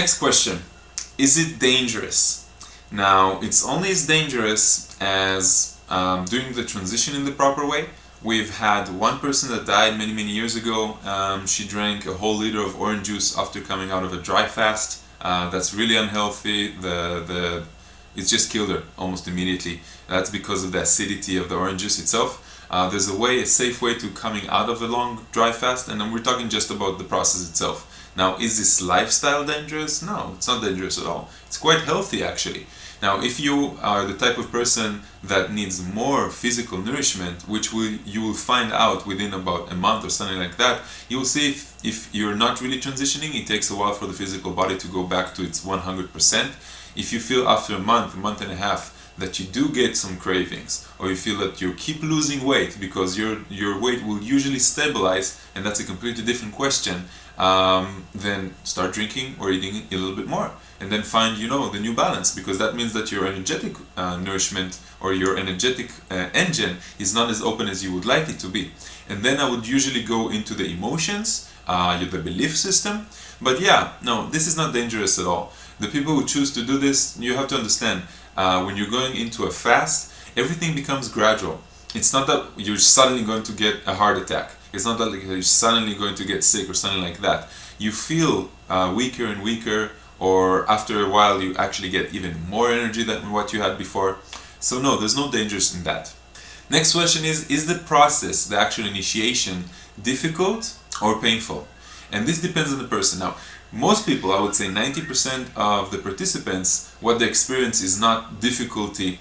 Next question, is it dangerous? Now, it's only as dangerous as doing the transition in the proper way. We've had one person that died many years ago. She drank a whole liter of orange juice after coming out of a dry fast. That's really unhealthy. It just killed her almost immediately. That's because of the acidity of the orange juice itself. There's a safe way to coming out of a long dry fast, and then we're talking just about the process itself. Now, is this lifestyle dangerous? No, it's not dangerous at all. It's quite healthy, actually. Now, if you are the type of person that needs more physical nourishment, which you will find out within about a month or something like that, you will see if you're not really transitioning, it takes a while for the physical body to go back to its 100%. If you feel after a month and a half, that you do get some cravings, or you feel that you keep losing weight because your weight will usually stabilize, and that's a completely different question, then start drinking or eating a little bit more, and then find the new balance, because that means that your energetic nourishment or your energetic engine is not as open as you would like it to be. And then I would usually go into the emotions, the belief system. But yeah, no, this is not dangerous at all. The people who choose to do this, you have to understand, when you're going into a fast, everything becomes gradual. It's not that you're suddenly going to get a heart attack. It's not that you're suddenly going to get sick or something like that. You feel weaker and weaker, or after a while you actually get even more energy than what you had before. So no, there's no dangers in that. Next question is the process, the actual initiation, difficult or painful? And this depends on the person. Now, most people, I would say 90% of the participants, what they experience is not difficulty,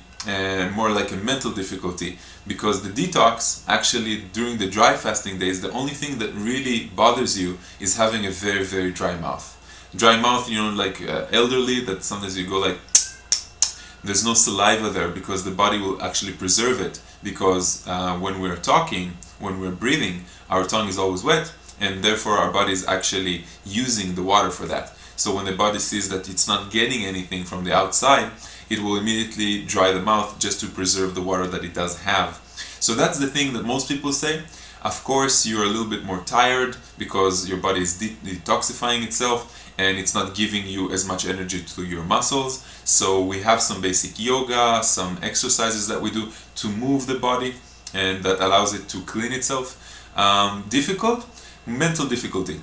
more like a mental difficulty, because the detox, actually during the dry fasting days, the only thing that really bothers you is having a very dry mouth. Dry mouth, like elderly, that sometimes you go like, there's no saliva there, because the body will actually preserve it, because when we're talking, when we're breathing, our tongue is always wet, and therefore our body is actually using the water for that. So when the body sees that it's not getting anything from the outside, it will immediately dry the mouth just to preserve the water that it does have. So that's the thing that most people say. Of course, you're a little bit more tired because your body is detoxifying itself and it's not giving you as much energy to your muscles. So we have some basic yoga, some exercises that we do to move the body, and that allows it to clean itself. Difficult? Mental difficulty.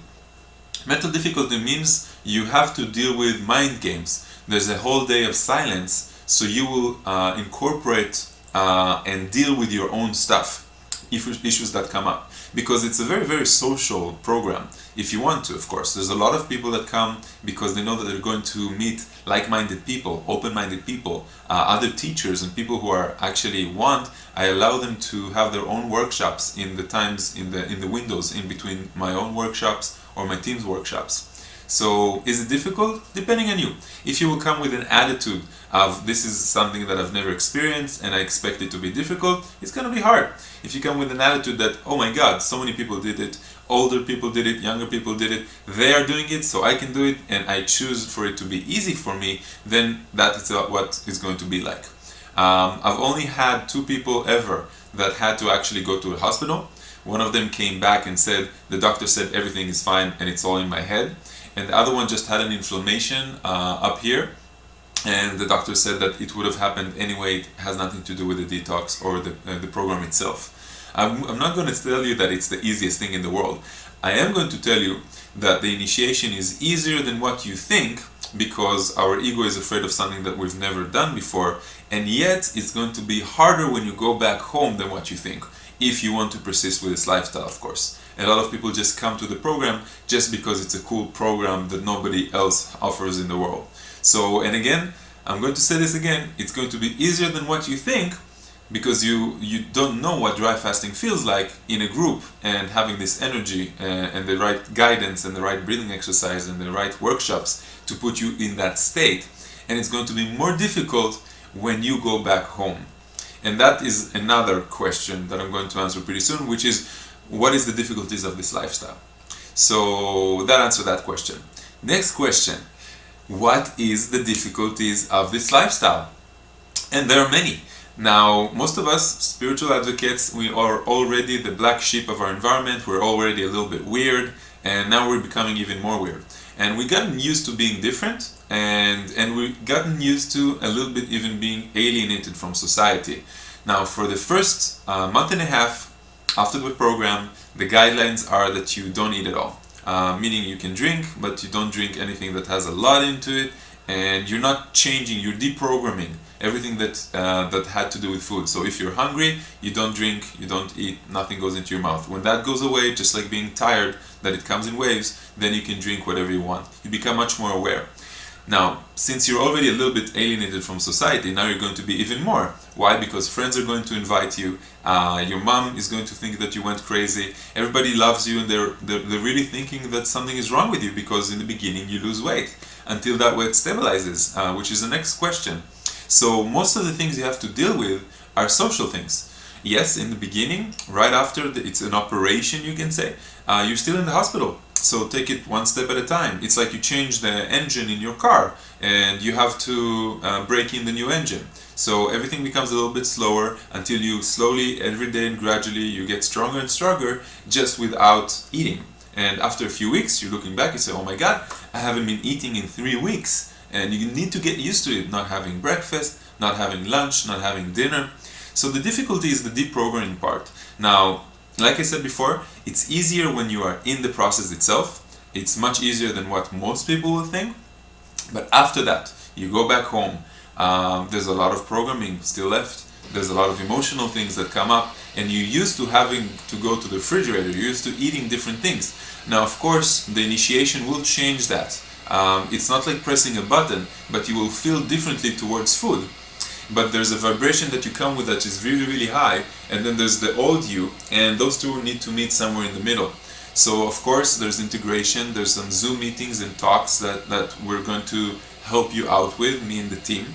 Mental difficulty means you have to deal with mind games. There's a whole day of silence, so you will incorporate and deal with your own stuff, issues that come up, because it's a very social program. If you want to, of course, there's a lot of people that come because they know that they're going to meet like-minded people, open-minded people, other teachers, and people who are actually I allow them to have their own workshops in the times, in the windows in between my own workshops or my team's workshops. So is it difficult? Depending on you. If you will come with an attitude of this is something that I've never experienced and I expect it to be difficult, it's going to be hard. If you come with an attitude that, oh my God, so many people did it, older people did it, younger people did it, they are doing it, so I can do it, and I choose for it to be easy for me, then that is what it's going to be like. I've only had 2 people ever that had to actually go to a hospital. One of them came back and said, the doctor said everything is fine and it's all in my head. And the other one just had an inflammation up here, and the doctor said that it would have happened anyway. It has nothing to do with the detox or the program itself. I'm not going to tell you that it's the easiest thing in the world. I am going to tell you that the initiation is easier than what you think, because our ego is afraid of something that we've never done before, and yet it's going to be harder when you go back home than what you think, if you want to persist with this lifestyle, of course. A lot of people just come to the program just because it's a cool program that nobody else offers in the world. So, and again, I'm going to say this again, it's going to be easier than what you think, because you don't know what dry fasting feels like in a group, and having this energy and the right guidance and the right breathing exercise and the right workshops to put you in that state. And it's going to be more difficult when you go back home. And that is another question that I'm going to answer pretty soon, which is, what is the difficulties of this lifestyle? So that answers that question. Next question, what is the difficulties of this lifestyle? And there are many. Now, most of us spiritual advocates, we are already the black sheep of our environment. We're already a little bit weird. and now we're becoming even more weird. And we gotten used to being different, and we gotten used to a little bit even being alienated from society. Now, for the first month and a half after the program, the guidelines are that you don't eat at all. Meaning you can drink, but you don't drink anything that has a lot into it, and you're not changing, you're deprogramming everything that had to do with food. So if you're hungry, you don't drink, you don't eat, nothing goes into your mouth. When that goes away, just like being tired, that it comes in waves, then you can drink whatever you want. You become much more aware. Now, since you're already a little bit alienated from society, now you're going to be even more. Why? Because friends are going to invite you, your mom is going to think that you went crazy, everybody loves you, and they're really thinking that something is wrong with you, because in the beginning you lose weight, until that weight stabilizes, which is the next question. So most of the things you have to deal with are social things. Yes, in the beginning, right after it's an operation, you can say, you're still in the hospital. So take it one step at a time. It's like you change the engine in your car and you have to break in the new engine. So everything becomes a little bit slower until you slowly, every day and gradually, you get stronger and stronger just without eating. And after a few weeks, you're looking back, you say, oh my God, I haven't been eating in 3 weeks. And you need to get used to it, not having breakfast, not having lunch, not having dinner. So the difficulty is the deprogramming part. Now, like I said before, it's easier when you are in the process itself. It's much easier than what most people will think. But after that, you go back home, there's a lot of programming still left. There's a lot of emotional things that come up, and you're used to having to go to the refrigerator, you're used to eating different things. Now, of course, the initiation will change that. It's not like pressing a button, but you will feel differently towards food. But there's a vibration that you come with that is really, really high, and then there's the old you, and those two need to meet somewhere in the middle. So of course there's integration, there's some Zoom meetings and talks that we're going to help you out with, me and the team,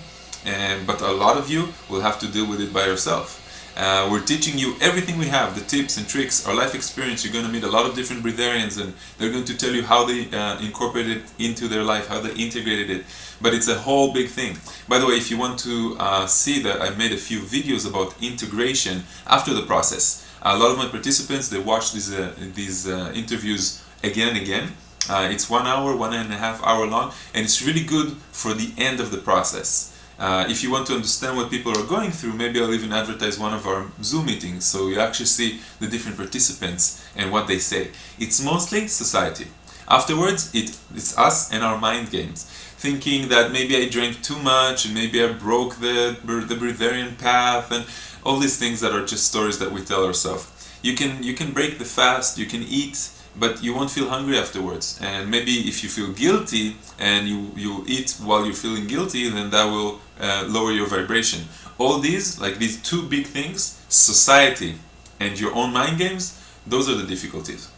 but a lot of you will have to deal with it by yourself. We're teaching you everything we have, the tips and tricks, our life experience. You're going to meet a lot of different breatharians, and they're going to tell you how they incorporated it into their life, how they integrated it. But it's a whole big thing. By the way, if you want to see that, I made a few videos about integration after the process. A lot of my participants, they watch these interviews again and again. It's 1 hour, 1.5 hour long, and it's really good for the end of the process. If you want to understand what people are going through, maybe I'll even advertise one of our Zoom meetings, so you actually see the different participants and what they say. It's mostly society. Afterwards, it's us and our mind games, thinking that maybe I drank too much and maybe I broke the breatharian path, and all these things that are just stories that we tell ourselves. You can break the fast, you can eat, but you won't feel hungry afterwards. And maybe if you feel guilty and you eat while you're feeling guilty, then that will lower your vibration. All these, like these two big things, society and your own mind games, those are the difficulties.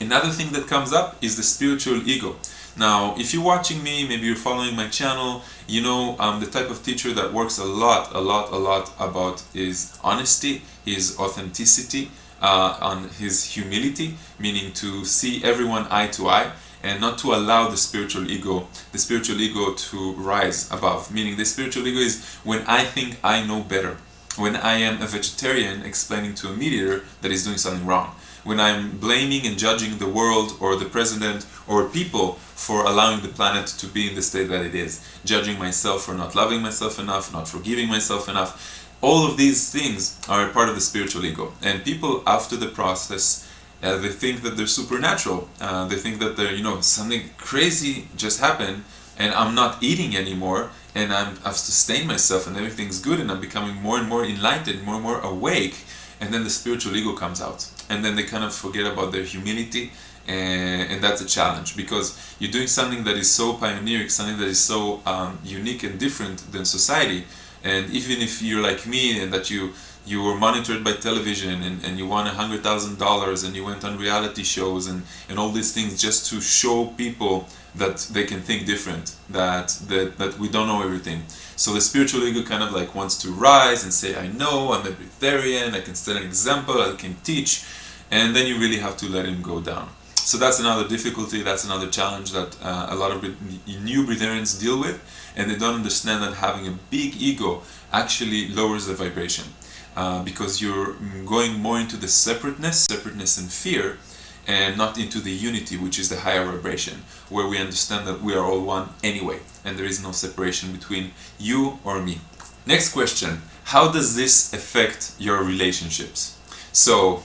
Another thing that comes up is the spiritual ego. Now, if you're watching me, maybe you're following my channel, you know I'm the type of teacher that works a lot about his honesty, his authenticity, on his humility, meaning to see everyone eye to eye and not to allow the spiritual ego to rise above. Meaning the spiritual ego is when I think I know better, when I am a vegetarian explaining to a meat eater that he's doing something wrong, when I'm blaming and judging the world or the president or people for allowing the planet to be in the state that it is, judging myself for not loving myself enough, not forgiving myself enough. All of these things are a part of the spiritual ego. And people after the process, they think that they're supernatural. They think that they're, something crazy just happened and I'm not eating anymore and I've sustained myself and everything's good and I'm becoming more and more enlightened, more and more awake. And then the spiritual ego comes out. And then they kind of forget about their humility. And that's a challenge because you're doing something that is so pioneering, something that is so unique and different than society. And even if you're like me and that you were monitored by television and you won $100,000 and you went on reality shows and all these things just to show people that they can think different, that we don't know everything. So the spiritual ego kind of like wants to rise and say, I know, I'm a breatharian, I can set an example, I can teach, and then you really have to let him go down. So that's another difficulty, that's another challenge that a lot of new breatharians deal with, and they don't understand that having a big ego actually lowers the vibration. Because you're going more into the separateness and fear, and not into the unity, which is the higher vibration, where we understand that we are all one anyway, and there is no separation between you or me. Next question: how does this affect your relationships? So,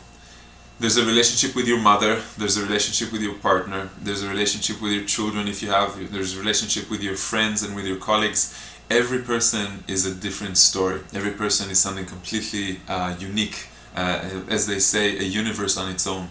there's a relationship with your mother, there's a relationship with your partner, there's a relationship with your children if you have, there's a relationship with your friends and with your colleagues. Every person is a different story. Every person is something completely unique, as they say, a universe on its own.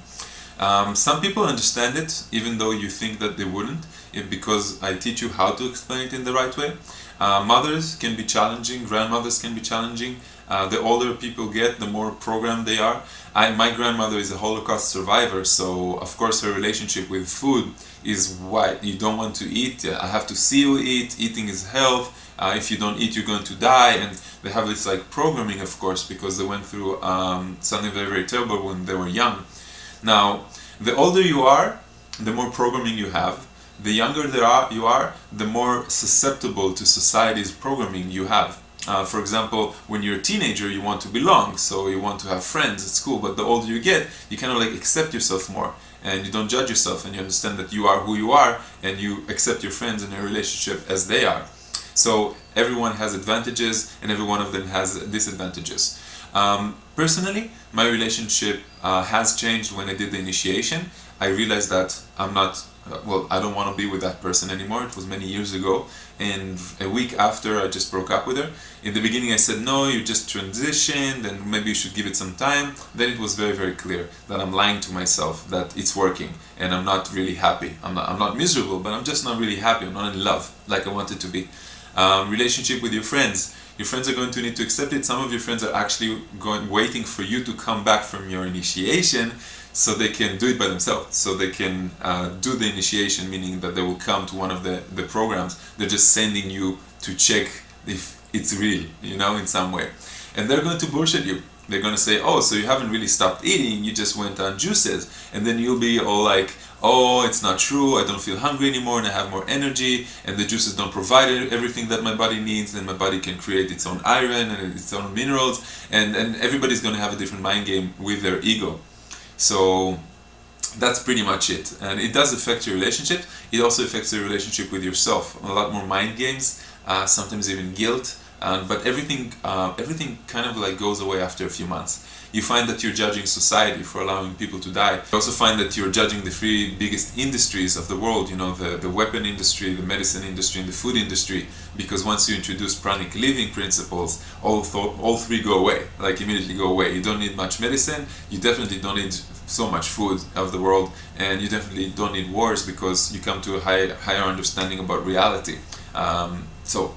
Some people understand it, even though you think that they wouldn't, because I teach you how to explain it in the right way. Mothers can be challenging, grandmothers can be challenging. The older people get, the more programmed they are. My grandmother is a Holocaust survivor, so of course her relationship with food is why you don't want to eat. I have to see you eat. Eating is health. If you don't eat, you're going to die. And they have this like programming, of course, because they went through something very, very terrible when they were young. Now, the older you are, the more programming you have. The younger you are, the more susceptible to society's programming you have. For example, when you're a teenager, you want to belong, so you want to have friends at school, but the older you get, you kind of like accept yourself more, and you don't judge yourself, and you understand that you are who you are, and you accept your friends in a relationship as they are. So everyone has advantages, and every one of them has disadvantages. Personally, my relationship has changed when I did the initiation. I realized that I'm not I don't want to be with that person anymore. It was many years ago, and a week after I just broke up with her. In the beginning I said, no, you just transitioned and maybe you should give it some time. Then it was very, very clear that I'm lying to myself, that it's working, and I'm not really happy. I'm not miserable, but I'm just not really happy. I'm not in love like I wanted to be. Relationship with your friends. Your friends are going to need to accept it. Some of your friends are actually waiting for you to come back from your initiation so they can do it by themselves. So they can do the initiation, meaning that they will come to one of the programs. They're just sending you to check if it's real, in some way. And they're going to bullshit you. They're going to say, oh, so you haven't really stopped eating, you just went on juices. And then you'll be all like, oh, it's not true, I don't feel hungry anymore and I have more energy, and the juices don't provide everything that my body needs, and my body can create its own iron and its own minerals, and everybody's going to have a different mind game with their ego. So that's pretty much it. And it does affect your relationship. It also affects your relationship with yourself. A lot more mind games, sometimes even guilt. But everything kind of like goes away after a few months. You find that you're judging society for allowing people to die. You also find that you're judging the three biggest industries of the world, the weapon industry, the medicine industry, and the food industry, because once you introduce pranic living principles, all three go away, like immediately go away. You don't need much medicine, you definitely don't need so much food of the world, and you definitely don't need wars, because you come to a higher understanding about reality. So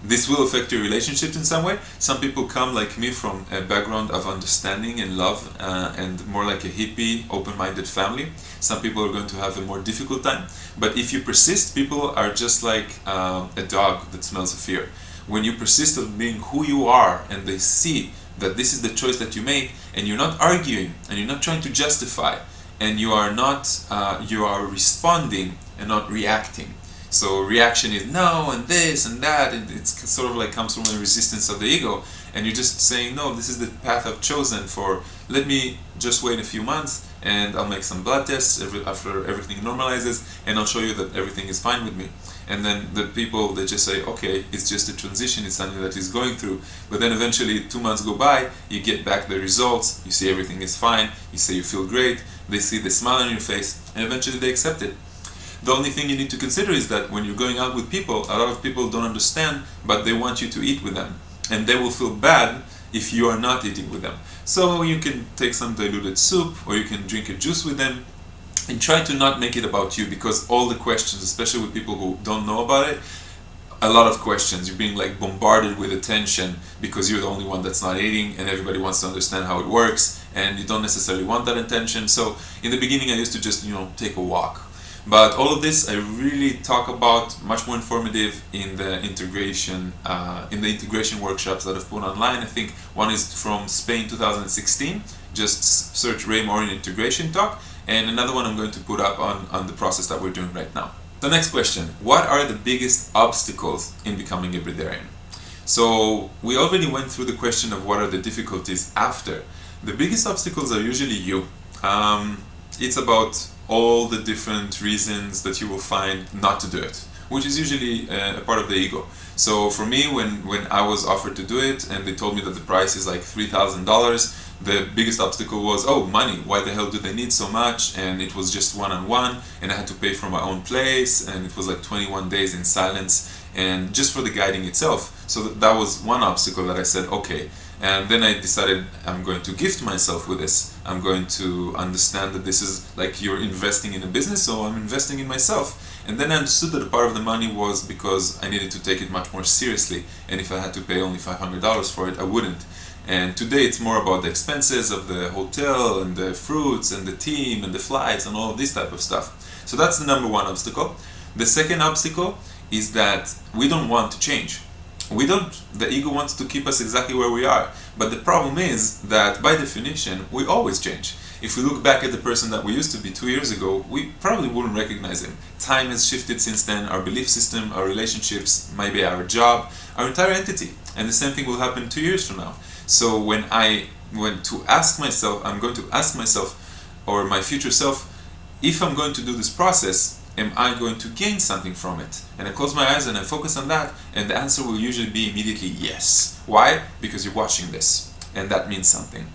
this will affect your relationships in some way. Some people come like me from a background of understanding and love, and more like a hippie, open-minded family. Some people are going to have a more difficult time. But if you persist, people are just like a dog that smells of fear. When you persist of being who you are, and they see that this is the choice that you made, and you're not arguing, and you're not trying to justify, and you are responding and not reacting. So reaction is no, and this and that, and it's sort of like comes from a resistance of the ego, and you're just saying, no, this is the path I've chosen for, let me just wait a few months, and I'll make some blood tests after everything normalizes, and I'll show you that everything is fine with me. And then the people, they just say, okay, it's just a transition, it's something that he's going through. But then eventually 2 months go by, you get back the results, you see everything is fine, you say you feel great, they see the smile on your face, and eventually they accept it. The only thing you need to consider is that when you're going out with people, a lot of people don't understand, but they want you to eat with them. And they will feel bad if you are not eating with them. So you can take some diluted soup, or you can drink a juice with them, and try to not make it about you, because all the questions, especially with people who don't know about it, a lot of questions, you're being like bombarded with attention because you're the only one that's not eating, and everybody wants to understand how it works, and you don't necessarily want that attention. So in the beginning I used to just take a walk. But all of this I really talk about much more informative in the integration workshops that I've put online. I think one is from Spain 2016, just search Ray Maor integration talk, and another one I'm going to put up on the process that we're doing right now. The next question: what are the biggest obstacles in becoming a breatharian? So we already went through the question of what are the difficulties after. The biggest obstacles are usually you. it's about all the different reasons that you will find not to do it, which is usually a part of the ego. So for me, when I was offered to do it and they told me that the price is like $3,000, the biggest obstacle was, oh, money. Why the hell do they need so much? And it was just one-on-one, and I had to pay for my own place, and it was like 21 days in silence, and just for the guiding itself. So that was one obstacle that I said, okay. And then I decided I'm going to gift myself with this. I'm going to understand that this is like you're investing in a business, so I'm investing in myself. And then I understood that a part of the money was because I needed to take it much more seriously, and if I had to pay only $500 for it, I wouldn't. And today it's more about the expenses of the hotel and the fruits and the team and the flights and all of this type of stuff. So that's the number one obstacle. The second obstacle is that we don't want to change. The ego wants to keep us exactly where we are. But the problem is that by definition, we always change. If we look back at the person that we used to be 2 years ago, we probably wouldn't recognize him. Time has shifted since then, our belief system, our relationships, maybe our job, our entire entity. And the same thing will happen 2 years from now. So when I went to ask myself, I'm going to ask myself, or my future self, if I'm going to do this process, am I going to gain something from it? And I close my eyes and I focus on that, and the answer will usually be immediately yes. Why? Because you're watching this, and that means something.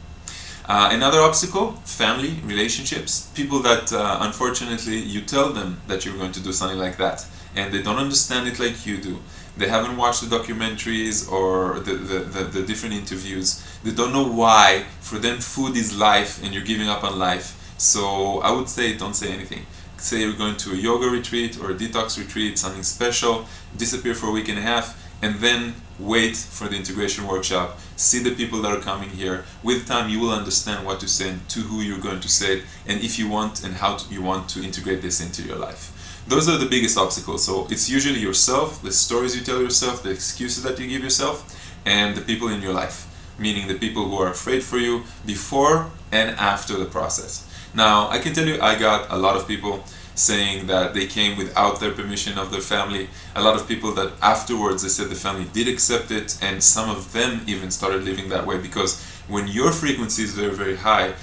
Another obstacle, family, relationships. People that unfortunately you tell them that you're going to do something like that, and they don't understand it like you do. They haven't watched the documentaries or the different interviews. They don't know why. For them, food is life, and you're giving up on life. So I would say, don't say anything. Say you're going to a yoga retreat or a detox retreat, something special, disappear for a week and a half, and then wait for the integration workshop. See the people that are coming here. With time, you will understand what to say and to who you're going to say it, and if you want and how you want to integrate this into your life. Those are the biggest obstacles. So it's usually yourself, the stories you tell yourself, the excuses that you give yourself, and the people in your life, meaning the people who are afraid for you before and after the process. Now, I can tell you, I got a lot of people saying that they came without their permission of their family. A lot of people that afterwards they said the family did accept it, and some of them even started living that way, because when your frequency is very, very high,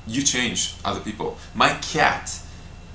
you change other people. My cat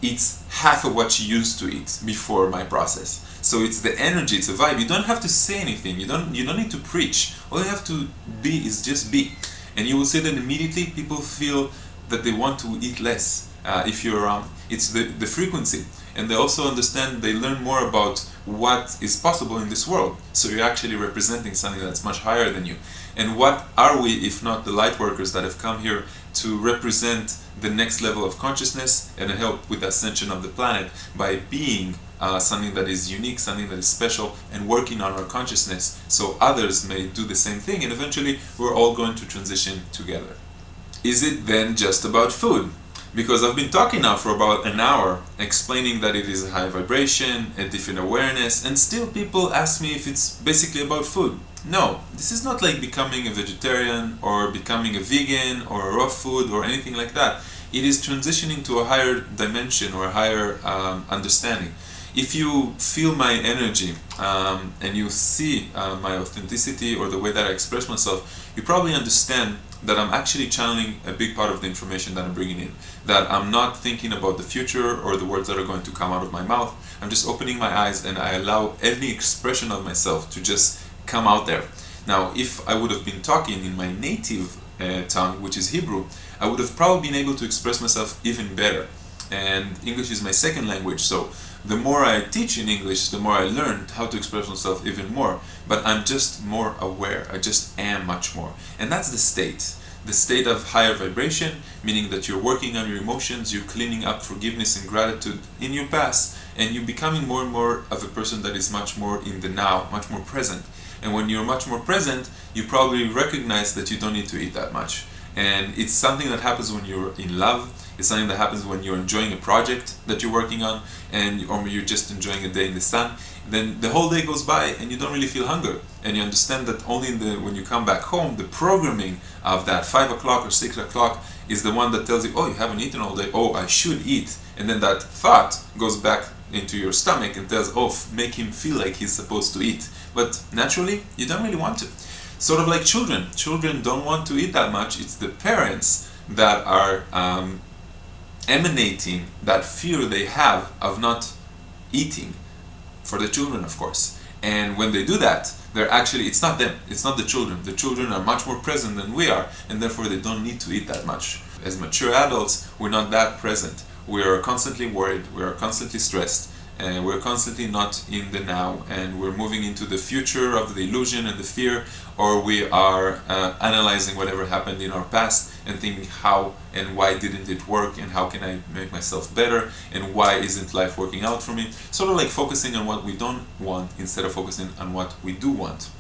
eats half of what she used to eat before my process. So it's the energy, it's a vibe. You don't have to say anything. You don't need to preach. All you have to be is just be. And you will see that immediately people feel that they want to eat less if you're around. It's the frequency. And they also understand, they learn more about what is possible in this world. So you're actually representing something that's much higher than you. And what are we if not the light workers that have come here to represent the next level of consciousness and help with the ascension of the planet by being something that is unique, something that is special, and working on our consciousness so others may do the same thing, and eventually we're all going to transition together. Is it then just about food? Because I've been talking now for about an hour explaining that it is a high vibration, a different awareness, and still people ask me if it's basically about food. No, this is not like becoming a vegetarian or becoming a vegan or a raw food or anything like that. It is transitioning to a higher dimension or a higher understanding. If you feel my energy and you see my authenticity or the way that I express myself, you probably understand that I'm actually channeling a big part of the information that I'm bringing in. That I'm not thinking about the future or the words that are going to come out of my mouth. I'm just opening my eyes and I allow any expression of myself to just come out there. Now, if I would have been talking in my native tongue, which is Hebrew, I would have probably been able to express myself even better. And English is my second language, so the more I teach in English, the more I learn how to express myself even more. But I'm just more aware. I just am much more. And that's the state of higher vibration, meaning that you're working on your emotions, you're cleaning up forgiveness and gratitude in your past, and you're becoming more and more of a person that is much more in the now, much more present. And when you're much more present, you probably recognize that you don't need to eat that much. And it's something that happens when you're in love. It's something that happens when you're enjoying a project that you're working on, or you're just enjoying a day in the sun. Then the whole day goes by and you don't really feel hunger. And you understand that only when you come back home, the programming of that 5 o'clock or 6 o'clock is the one that tells you, oh, you haven't eaten all day, oh, I should eat. And then that thought goes back into your stomach and tells, oh, make him feel like he's supposed to eat. But naturally, you don't really want to. Sort of like children. Children don't want to eat that much. It's the parents that are emanating that fear they have of not eating for the children, of course. And when they do that, they're actually, it's not them, it's not the children. The children are much more present than we are, and therefore they don't need to eat that much. As mature adults, we're not that present. We are constantly worried, we are constantly stressed, and we're constantly not in the now, and we're moving into the future of the illusion and the fear, or we are analyzing whatever happened in our past and thinking how and why didn't it work, and how can I make myself better, and why isn't life working out for me. Sort of like focusing on what we don't want instead of focusing on what we do want.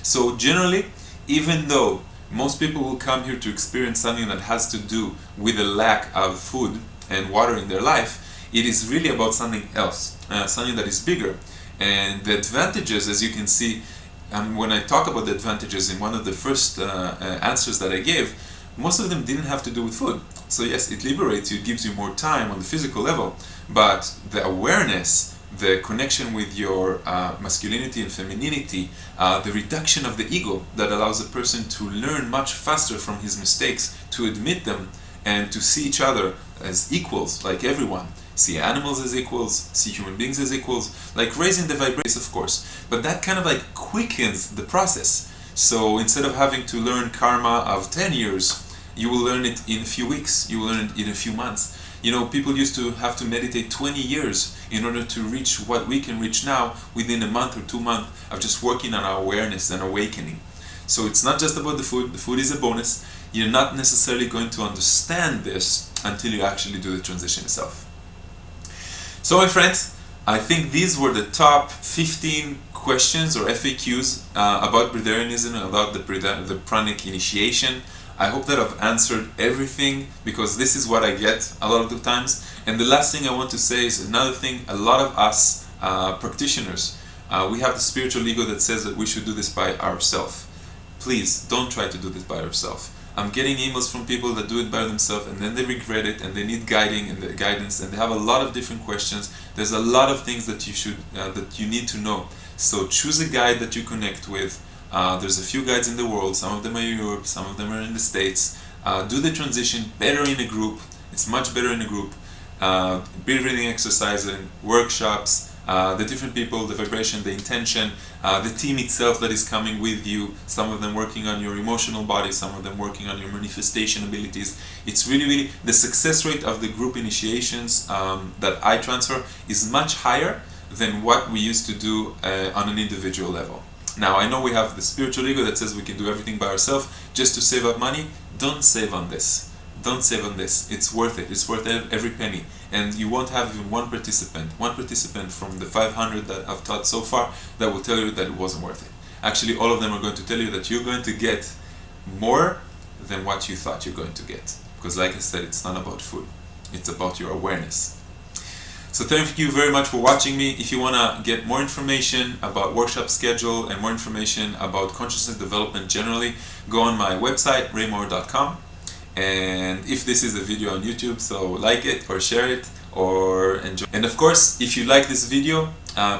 So generally, even though most people will come here to experience something that has to do with a lack of food and water in their life, it is really about something else, something that is bigger. And the advantages, as you can see, when I talk about the advantages in one of the first answers that I gave, most of them didn't have to do with food. So yes, it liberates you, it gives you more time on the physical level, but the awareness, the connection with your masculinity and femininity, the reduction of the ego that allows a person to learn much faster from his mistakes, to admit them, and to see each other as equals, like everyone. See animals as equals, see human beings as equals, like raising the vibration, of course, but that kind of like quickens the process. So instead of having to learn karma of 10 years, you will learn it in a few weeks, you will learn it in a few months. You know, people used to have to meditate 20 years in order to reach what we can reach now within a month or 2 months of just working on our awareness and awakening. So it's not just about the food is a bonus. You're not necessarily going to understand this until you actually do the transition itself. So my friends, I think these were the top 15 questions or FAQs about breatharianism and about the Pranic Initiation. I hope that I've answered everything, because this is what I get a lot of the times. And the last thing I want to say is another thing. A lot of us practitioners, we have the spiritual ego that says that we should do this by ourselves. Please don't try to do this by yourself. I'm getting emails from people that do it by themselves, and then they regret it, and they need guiding and the guidance, and they have a lot of different questions. There's a lot of things that you should that you need to know. So choose a guide that you connect with. There's a few guides in the world. Some of them are in Europe, some of them are in the States. Do the transition better in a group. It's much better in a group. Breathing exercises, workshops, the different people, the vibration, the intention, the team itself that is coming with you, some of them working on your emotional body, some of them working on your manifestation abilities. It's really, the success rate of the group initiations that I transfer is much higher than what we used to do on an individual level. Now, I know we have the spiritual ego that says we can do everything by ourselves just to save up money. Don't save on this. Don't save on this. It's worth it. It's worth every penny. And you won't have even one participant from the 500 that I've taught so far that will tell you that it wasn't worth it. Actually, all of them are going to tell you that you're going to get more than what you thought you're going to get. Because like I said, it's not about food. It's about your awareness. So thank you very much for watching me. If you want to get more information about workshop schedule and more information about consciousness development generally, go on my website, maor.com. And if this is a video on YouTube, so like it or share it or enjoy. And of course, if you like this video,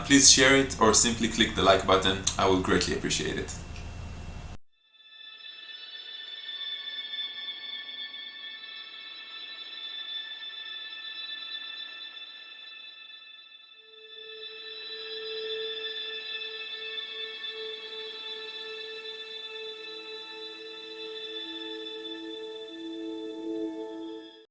please share it or simply click the like button. I will greatly appreciate it.